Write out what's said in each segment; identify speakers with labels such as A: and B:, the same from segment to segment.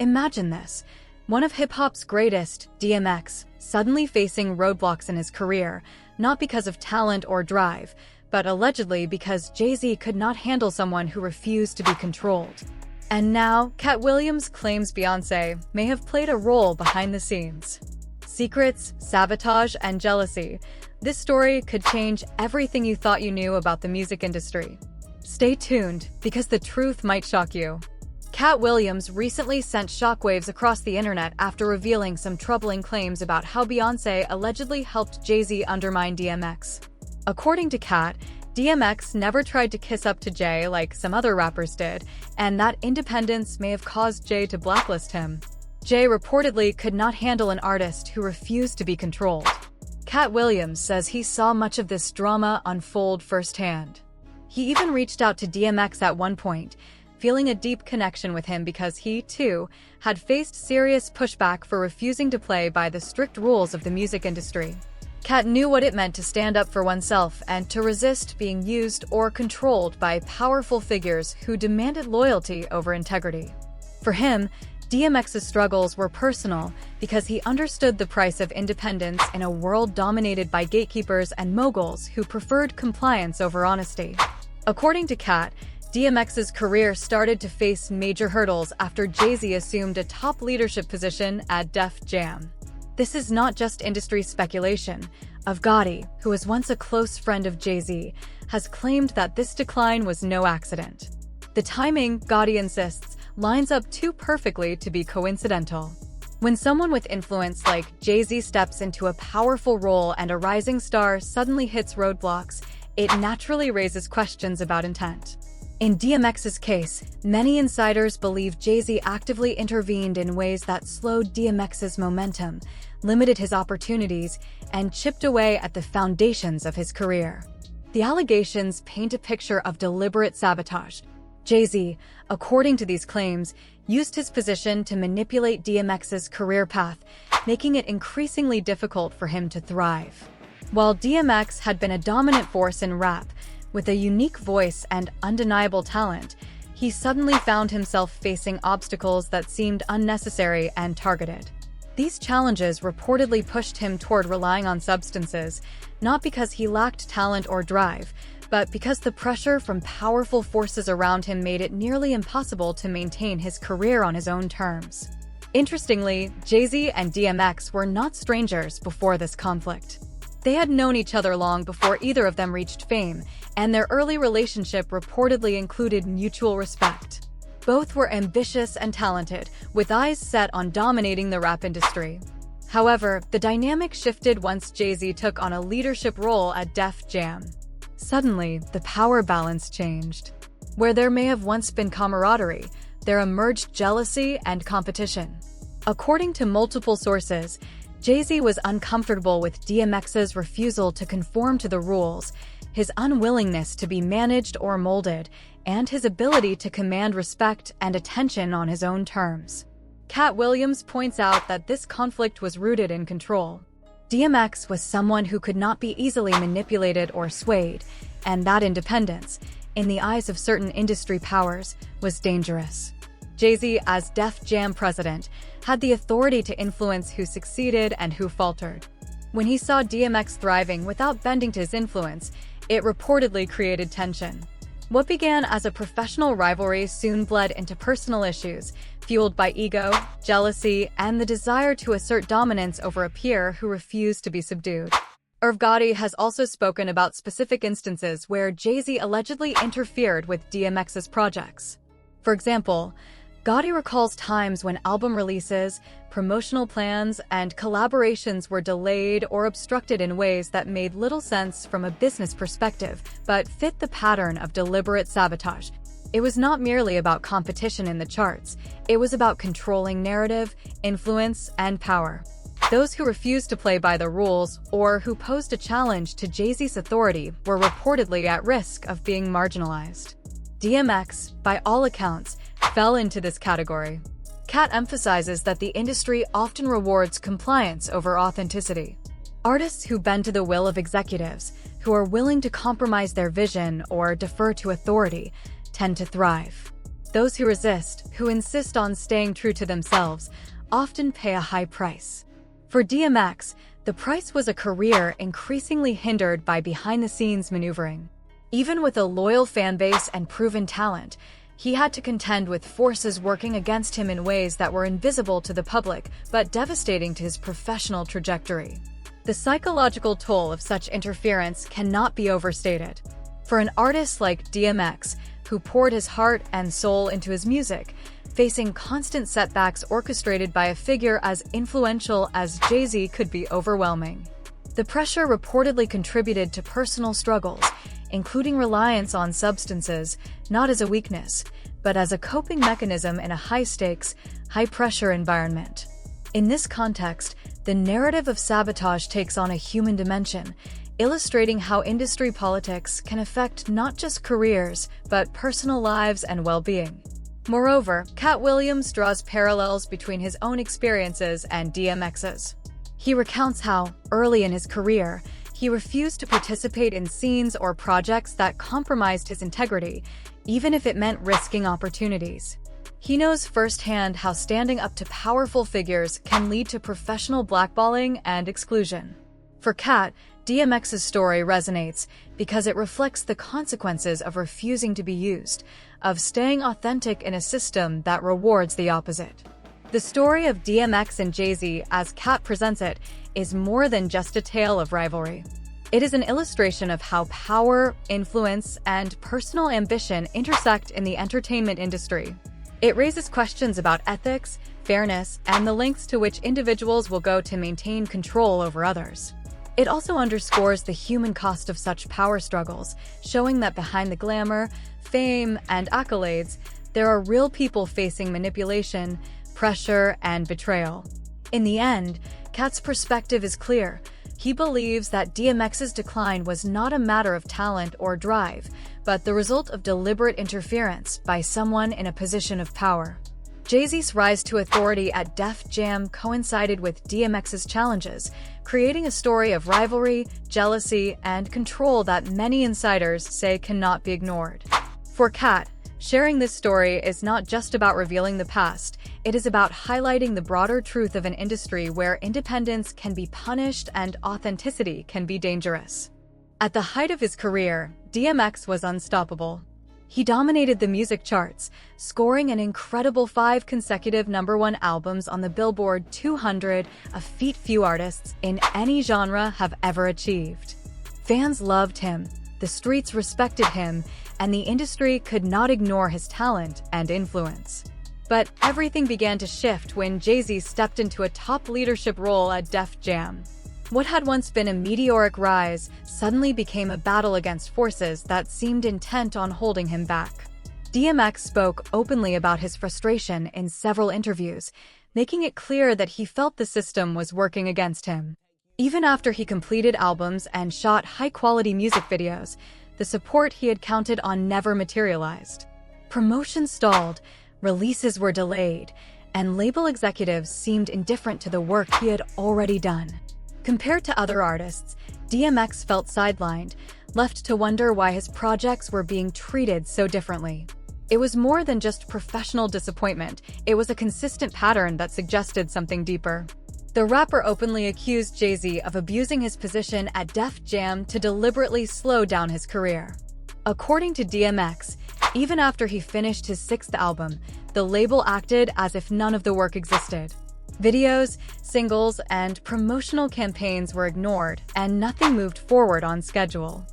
A: Imagine this. One of hip-hop's greatest, DMX, suddenly facing roadblocks in his career, not because of talent or drive, but allegedly because Jay-Z could not handle someone who refused to be controlled. And now, Katt Williams claims Beyoncé may have played a role behind the scenes. Secrets, sabotage, and jealousy. This story could change everything you thought you knew about the music industry. Stay tuned, because the truth might shock you. Katt Williams recently sent shockwaves across the internet after revealing some troubling claims about how Beyoncé allegedly helped Jay-Z undermine DMX. According to Katt, DMX never tried to kiss up to Jay like some other rappers did, and that independence may have caused Jay to blacklist him. Jay reportedly could not handle an artist who refused to be controlled. Katt Williams says he saw much of this drama unfold firsthand. He even reached out to DMX at one point, feeling a deep connection with him because he, too, had faced serious pushback for refusing to play by the strict rules of the music industry. Katt knew what it meant to stand up for oneself and to resist being used or controlled by powerful figures who demanded loyalty over integrity. For him, DMX's struggles were personal because he understood the price of independence in a world dominated by gatekeepers and moguls who preferred compliance over honesty. According to Katt, DMX's career started to face major hurdles after Jay-Z assumed a top leadership position at Def Jam. This is not just industry speculation. Gotti, who was once a close friend of Jay-Z, has claimed that this decline was no accident. The timing, Gotti insists, lines up too perfectly to be coincidental. When someone with influence like Jay-Z steps into a powerful role and a rising star suddenly hits roadblocks, it naturally raises questions about intent. In DMX's case, many insiders believe Jay-Z actively intervened in ways that slowed DMX's momentum, limited his opportunities, and chipped away at the foundations of his career. The allegations paint a picture of deliberate sabotage. Jay-Z, according to these claims, used his position to manipulate DMX's career path, making it increasingly difficult for him to thrive. While DMX had been a dominant force in rap, with a unique voice and undeniable talent, he suddenly found himself facing obstacles that seemed unnecessary and targeted. These challenges reportedly pushed him toward relying on substances, not because he lacked talent or drive, but because the pressure from powerful forces around him made it nearly impossible to maintain his career on his own terms. Interestingly, Jay-Z and DMX were not strangers before this conflict. They had known each other long before either of them reached fame, and their early relationship reportedly included mutual respect. Both were ambitious and talented, with eyes set on dominating the rap industry. However, the dynamic shifted once Jay-Z took on a leadership role at Def Jam. Suddenly, the power balance changed. Where there may have once been camaraderie, there emerged jealousy and competition. According to multiple sources, Jay-Z was uncomfortable with DMX's refusal to conform to the rules, his unwillingness to be managed or molded, and his ability to command respect and attention on his own terms. Katt Williams points out that this conflict was rooted in control. DMX was someone who could not be easily manipulated or swayed, and that independence, in the eyes of certain industry powers, was dangerous. Jay-Z, as Def Jam president, had the authority to influence who succeeded and who faltered. When he saw DMX thriving without bending to his influence, it reportedly created tension. What began as a professional rivalry soon bled into personal issues, fueled by ego, jealousy, and the desire to assert dominance over a peer who refused to be subdued. Gotti has also spoken about specific instances where Jay-Z allegedly interfered with DMX's projects. For example, Gotti recalls times when album releases, promotional plans, and collaborations were delayed or obstructed in ways that made little sense from a business perspective, but fit the pattern of deliberate sabotage. It was not merely about competition in the charts, it was about controlling narrative, influence, and power. Those who refused to play by the rules or who posed a challenge to Jay-Z's authority were reportedly at risk of being marginalized. DMX, by all accounts, fell into this category. Katt emphasizes that the industry often rewards compliance over authenticity. Artists who bend to the will of executives, who are willing to compromise their vision or defer to authority, tend to thrive. Those who resist, who insist on staying true to themselves, often pay a high price. For DMX, the price was a career increasingly hindered by behind-the-scenes maneuvering. Even with a loyal fanbase and proven talent, he had to contend with forces working against him in ways that were invisible to the public but devastating to his professional trajectory. The psychological toll of such interference cannot be overstated. For an artist like DMX, who poured his heart and soul into his music, facing constant setbacks orchestrated by a figure as influential as Jay-Z could be overwhelming. The pressure reportedly contributed to personal struggles, including reliance on substances, not as a weakness, but as a coping mechanism in a high-stakes, high-pressure environment. In this context, the narrative of sabotage takes on a human dimension, illustrating how industry politics can affect not just careers, but personal lives and well-being. Moreover, Katt Williams draws parallels between his own experiences and DMX's. He recounts how, early in his career, he refused to participate in scenes or projects that compromised his integrity, even if it meant risking opportunities. He knows firsthand how standing up to powerful figures can lead to professional blackballing and exclusion. For Katt, DMX's story resonates because it reflects the consequences of refusing to be used, of staying authentic in a system that rewards the opposite. The story of DMX and Jay-Z, as Katt presents it, is more than just a tale of rivalry. It is an illustration of how power, influence, and personal ambition intersect in the entertainment industry. It raises questions about ethics, fairness, and the lengths to which individuals will go to maintain control over others. It also underscores the human cost of such power struggles, showing that behind the glamour, fame, and accolades, there are real people facing manipulation, pressure, and betrayal. In the end, Katt's perspective is clear. He believes that DMX's decline was not a matter of talent or drive, but the result of deliberate interference by someone in a position of power. Jay-Z's rise to authority at Def Jam coincided with DMX's challenges, creating a story of rivalry, jealousy, and control that many insiders say cannot be ignored. For Katt, sharing this story is not just about revealing the past, it is about highlighting the broader truth of an industry where independence can be punished and authenticity can be dangerous. At the height of his career, DMX was unstoppable. He dominated the music charts, scoring an incredible 5 consecutive #1 albums on the Billboard 200, a feat few artists in any genre have ever achieved. Fans loved him, the streets respected him, and the industry could not ignore his talent and influence. But everything began to shift when Jay-Z stepped into a top leadership role at Def Jam. What had once been a meteoric rise suddenly became a battle against forces that seemed intent on holding him back. DMX spoke openly about his frustration in several interviews, making it clear that he felt the system was working against him. Even after he completed albums and shot high-quality music videos, the support he had counted on never materialized. Promotions stalled, releases were delayed, and label executives seemed indifferent to the work he had already done. Compared to other artists, DMX felt sidelined, left to wonder why his projects were being treated so differently. It was more than just professional disappointment, it was a consistent pattern that suggested something deeper. The rapper openly accused Jay-Z of abusing his position at Def Jam to deliberately slow down his career. According to DMX, even after he finished his 6th album, the label acted as if none of the work existed. Videos, singles, and promotional campaigns were ignored, and nothing moved forward on schedule.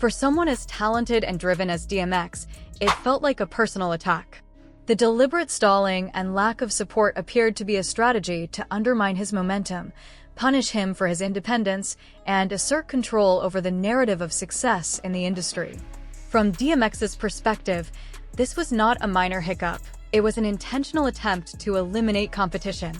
A: For someone as talented and driven as DMX, it felt like a personal attack. The deliberate stalling and lack of support appeared to be a strategy to undermine his momentum, punish him for his independence, and assert control over the narrative of success in the industry. From DMX's perspective, this was not a minor hiccup. It was an intentional attempt to eliminate competition.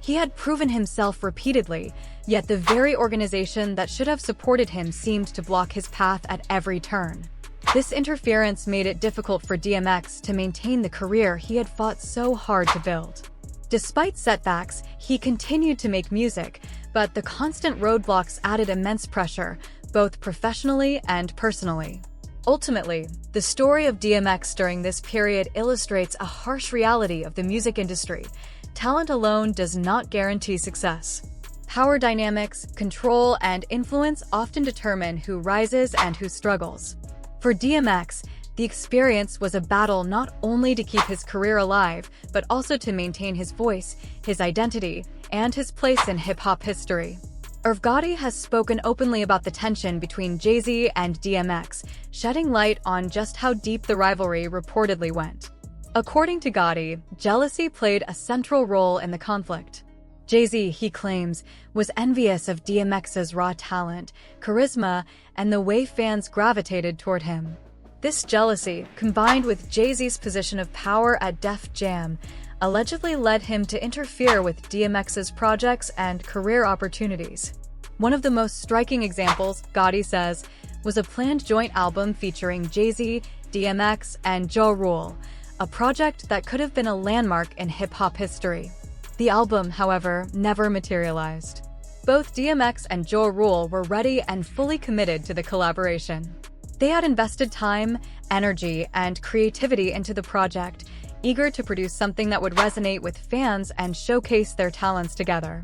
A: He had proven himself repeatedly, yet the very organization that should have supported him seemed to block his path at every turn. This interference made it difficult for DMX to maintain the career he had fought so hard to build. Despite setbacks, he continued to make music, but the constant roadblocks added immense pressure, both professionally and personally. Ultimately, the story of DMX during this period illustrates a harsh reality of the music industry. Talent alone does not guarantee success. Power dynamics, control, and influence often determine who rises and who struggles. For DMX, the experience was a battle not only to keep his career alive, but also to maintain his voice, his identity, and his place in hip-hop history. Irv Gotti has spoken openly about the tension between Jay-Z and DMX, shedding light on just how deep the rivalry reportedly went. According to Gotti, jealousy played a central role in the conflict. Jay-Z, he claims, was envious of DMX's raw talent, charisma, and the way fans gravitated toward him. This jealousy, combined with Jay-Z's position of power at Def Jam, allegedly led him to interfere with DMX's projects and career opportunities. One of the most striking examples, Gotti says, was a planned joint album featuring Jay-Z, DMX, and Ja Rule, a project that could have been a landmark in hip-hop history. The album, however, never materialized. Both DMX and Ja Rule were ready and fully committed to the collaboration. They had invested time, energy, and creativity into the project, eager to produce something that would resonate with fans and showcase their talents together.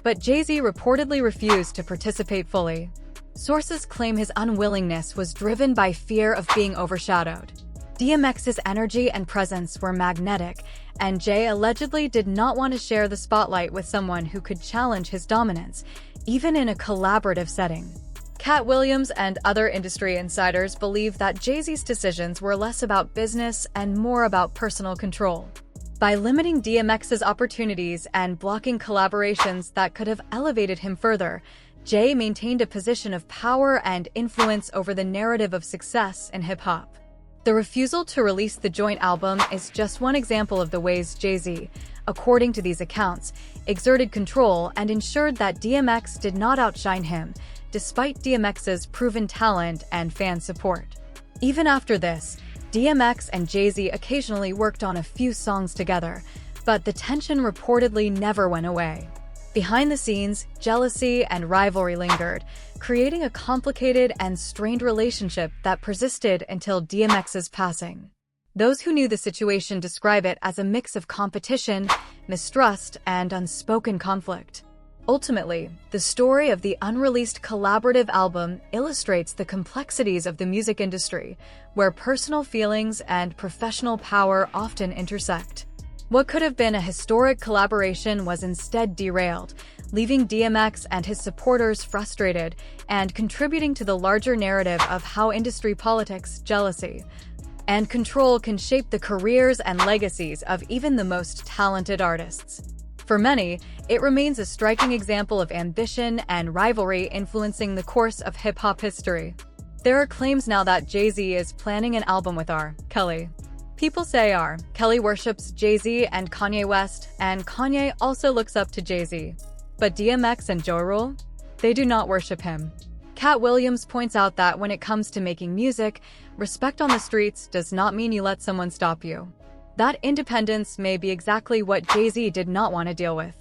A: But Jay-Z reportedly refused to participate fully. Sources claim his unwillingness was driven by fear of being overshadowed. DMX's energy and presence were magnetic, and Jay allegedly did not want to share the spotlight with someone who could challenge his dominance, even in a collaborative setting. Katt Williams and other industry insiders believe that Jay-Z's decisions were less about business and more about personal control. By limiting DMX's opportunities and blocking collaborations that could have elevated him further, Jay maintained a position of power and influence over the narrative of success in hip-hop. The refusal to release the joint album is just one example of the ways Jay-Z, according to these accounts, exerted control and ensured that DMX did not outshine him, despite DMX's proven talent and fan support. Even after this, DMX and Jay-Z occasionally worked on a few songs together, but the tension reportedly never went away. Behind the scenes, jealousy and rivalry lingered, creating a complicated and strained relationship that persisted until DMX's passing. Those who knew the situation describe it as a mix of competition, mistrust, and unspoken conflict. Ultimately, the story of the unreleased collaborative album illustrates the complexities of the music industry, where personal feelings and professional power often intersect. What could have been a historic collaboration was instead derailed, leaving DMX and his supporters frustrated and contributing to the larger narrative of how industry politics, jealousy, and control can shape the careers and legacies of even the most talented artists. For many, it remains a striking example of ambition and rivalry influencing the course of hip-hop history. There are claims now that Jay-Z is planning an album with R. Kelly. People say R. Kelly worships Jay-Z and Kanye West, and Kanye also looks up to Jay-Z. But DMX and Ja Rule? They do not worship him. Katt Williams points out that when it comes to making music, respect on the streets does not mean you let someone stop you. That independence may be exactly what Jay-Z did not want to deal with.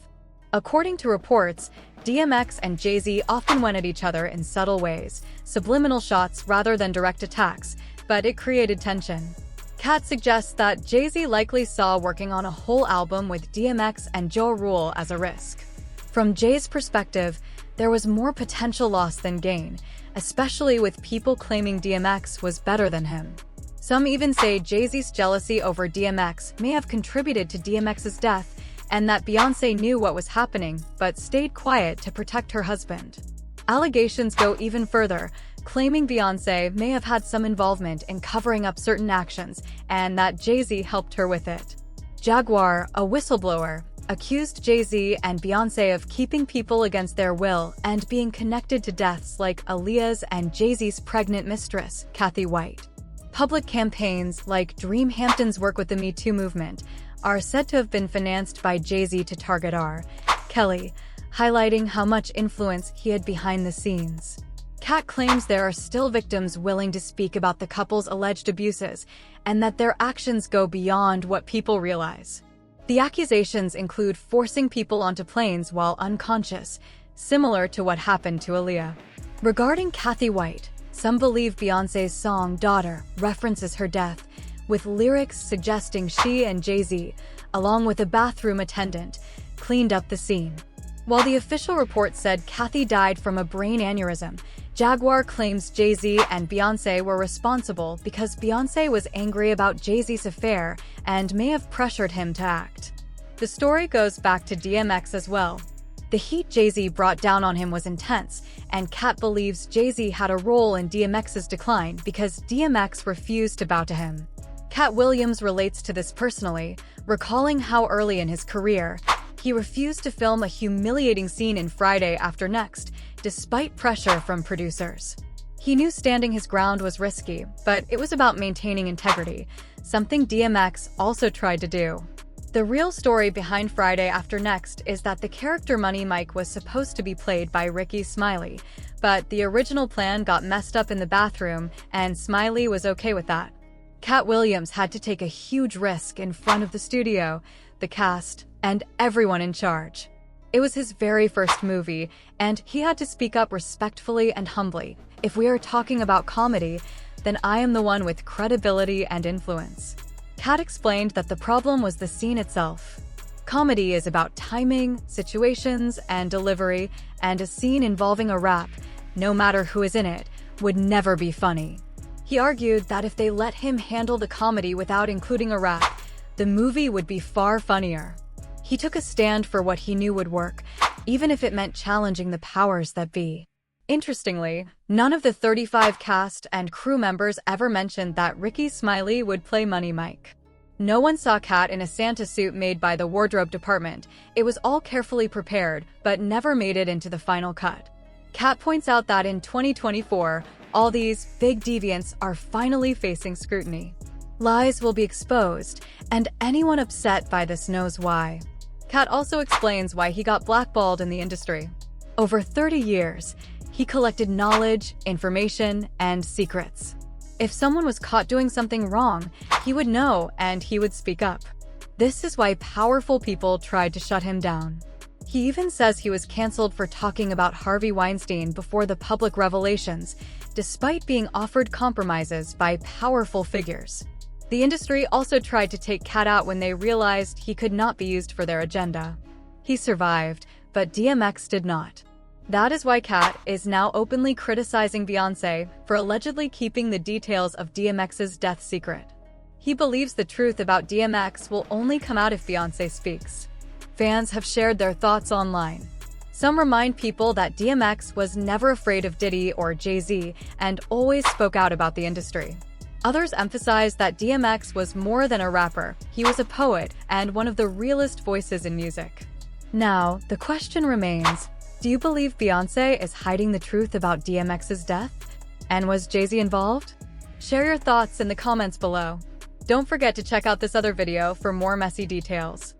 A: According to reports, DMX and Jay-Z often went at each other in subtle ways, subliminal shots rather than direct attacks, but it created tension. Katt suggests that Jay-Z likely saw working on a whole album with DMX and Ja Rule as a risk. From Jay's perspective, there was more potential loss than gain, especially with people claiming DMX was better than him. Some even say Jay-Z's jealousy over DMX may have contributed to DMX's death, and that Beyoncé knew what was happening but stayed quiet to protect her husband. Allegations go even further, claiming Beyoncé may have had some involvement in covering up certain actions and that Jay-Z helped her with it. Jaguar, a whistleblower, accused Jay-Z and Beyoncé of keeping people against their will and being connected to deaths like Aaliyah's and Jay-Z's pregnant mistress, Kathy White. Public campaigns like Dream Hampton's work with the Me Too movement are said to have been financed by Jay-Z to target R. Kelly, highlighting how much influence he had behind the scenes. Katt claims there are still victims willing to speak about the couple's alleged abuses, and that their actions go beyond what people realize. The accusations include forcing people onto planes while unconscious, similar to what happened to Aaliyah. Regarding Kathy White, Some believe Beyoncé's song Daughter references her death, with lyrics suggesting she and Jay-Z, along with a bathroom attendant, cleaned up the scene. While the official report said Kathy died from a brain aneurysm, Jaguar claims Jay-Z and Beyoncé were responsible because Beyoncé was angry about Jay-Z's affair and may have pressured him to act. The story goes back to DMX as well. The heat Jay-Z brought down on him was intense, and Katt believes Jay-Z had a role in DMX's decline because DMX refused to bow to him. Katt Williams relates to this personally, recalling how early in his career, he refused to film a humiliating scene in Friday After Next, despite pressure from producers. He knew standing his ground was risky, but it was about maintaining integrity, something DMX also tried to do. The real story behind Friday After Next is that the character Money Mike was supposed to be played by Ricky Smiley, but the original plan got messed up in the bathroom, and Smiley was okay with that. Katt Williams had to take a huge risk in front of the studio, the cast, and everyone in charge. It was his very first movie, and he had to speak up respectfully and humbly. If we are talking about comedy, then I am the one with credibility and influence. Katt explained that the problem was the scene itself. Comedy is about timing, situations, and delivery, and a scene involving a rap, no matter who is in it, would never be funny. He argued that if they let him handle the comedy without including a rap, the movie would be far funnier. He took a stand for what he knew would work, even if it meant challenging the powers that be. Interestingly, none of the 35 cast and crew members ever mentioned that Ricky Smiley would play Money Mike. No one saw Katt in a Santa suit made by the wardrobe department. It was all carefully prepared, but never made it into the final cut. Katt points out that in 2024, all these big deviants are finally facing scrutiny. Lies will be exposed, and anyone upset by this knows why. Katt also explains why he got blackballed in the industry. Over 30 years, he collected knowledge, information, and secrets. If someone was caught doing something wrong, he would know and he would speak up. This is why powerful people tried to shut him down. He even says he was canceled for talking about Harvey Weinstein before the public revelations, despite being offered compromises by powerful figures. The industry also tried to take Katt out when they realized he could not be used for their agenda. He survived, but DMX did not. That is why Katt is now openly criticizing Beyoncé for allegedly keeping the details of DMX's death secret. He believes the truth about DMX will only come out if Beyoncé speaks. Fans have shared their thoughts online. Some remind people that DMX was never afraid of Diddy or Jay-Z and always spoke out about the industry. Others emphasize that DMX was more than a rapper. He was a poet and one of the realest voices in music. Now, the question remains, do you believe Beyoncé is hiding the truth about DMX's death? And was Jay-Z involved? Share your thoughts in the comments below. Don't forget to check out this other video for more messy details.